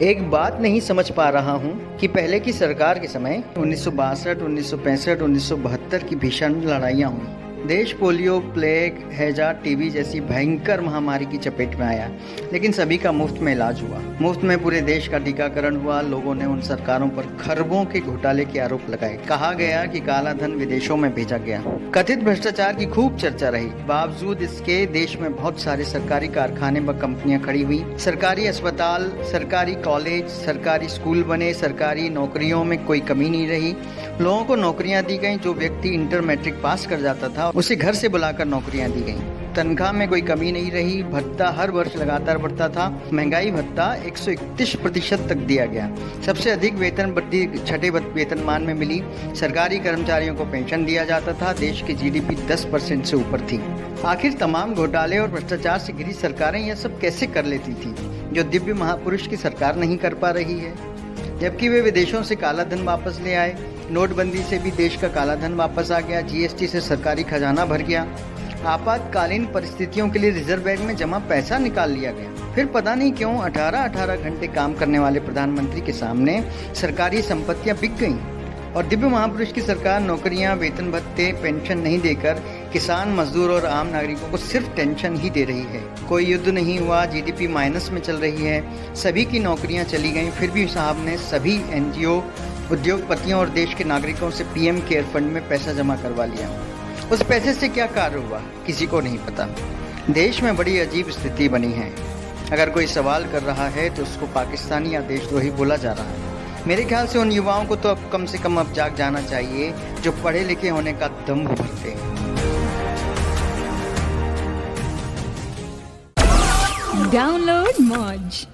एक बात नहीं समझ पा रहा हूँ कि पहले की सरकार के समय 1962, 1965, 1972 की भीषण लड़ाइयाँ हुई। देश पोलियो, प्लेग, हैजा, टीबी जैसी भयंकर महामारी की चपेट में आया, लेकिन सभी का मुफ्त में इलाज हुआ। मुफ्त में पूरे देश का टीकाकरण हुआ। लोगों ने उन सरकारों पर खरबों के घोटाले के आरोप लगाए। कहा गया कि काला धन विदेशों में भेजा गया। कथित भ्रष्टाचार की खूब चर्चा रही। बावजूद इसके देश में बहुत सारे सरकारी कारखाने व कंपनियां खड़ी हुई। सरकारी अस्पताल, सरकारी कॉलेज, सरकारी स्कूल बने। सरकारी नौकरियों में कोई कमी नहीं रही। लोगों को नौकरियां दी गई। जो व्यक्ति इंटर मैट्रिक पास कर जाता था उसे घर से बुलाकर नौकरियां दी गई। तनख्वाह में कोई कमी नहीं रही। भत्ता हर वर्ष लगातार बढ़ता था। महंगाई भत्ता 131% तक दिया गया। सबसे अधिक वेतन वृद्धि छठे वेतनमान में मिली। सरकारी कर्मचारियों को पेंशन दिया जाता था। देश की जीडीपी 10% से ऊपर थी। आखिर तमाम घोटाले और भ्रष्टाचार से घिरी सरकारें यह सब कैसे कर लेती थी, जो दिव्य महापुरुष की सरकार नहीं कर पा रही है? जबकि वे विदेशों से काला धन वापस ले आए। नोटबंदी से भी देश का काला धन वापस आ गया। जीएसटी से सरकारी खजाना भर गया। आपातकालीन परिस्थितियों के लिए रिजर्व बैंक में जमा पैसा निकाल लिया गया। फिर पता नहीं क्यों 18-18 घंटे काम करने वाले प्रधानमंत्री के सामने सरकारी संपत्तियां बिक गईं और दिव्य महापुरुष की सरकार नौकरियां, वेतन भत्ते, पेंशन नहीं देकर किसान, मजदूर और आम नागरिकों को सिर्फ टेंशन ही दे रही है। कोई युद्ध नहीं हुआ। जीडीपी माइनस में चल रही है। सभी की नौकरियां चली गईं। फिर भी साहब ने सभी एनजीओ, उद्योगपतियों और देश के नागरिकों से पीएम केयर फंड में पैसा जमा करवा लिया। उस पैसे से क्या कार्य हुआ, किसी को नहीं पता। देश में बड़ी अजीब स्थिति बनी है। अगर कोई सवाल कर रहा है तो उसको पाकिस्तानी या देशद्रोही बोला जा रहा है। मेरे ख्याल से उन युवाओं को तो अब कम से कम अब जाग जाना चाहिए, जो पढ़े लिखे होने का दम्भ भरते हैं। Download Moj.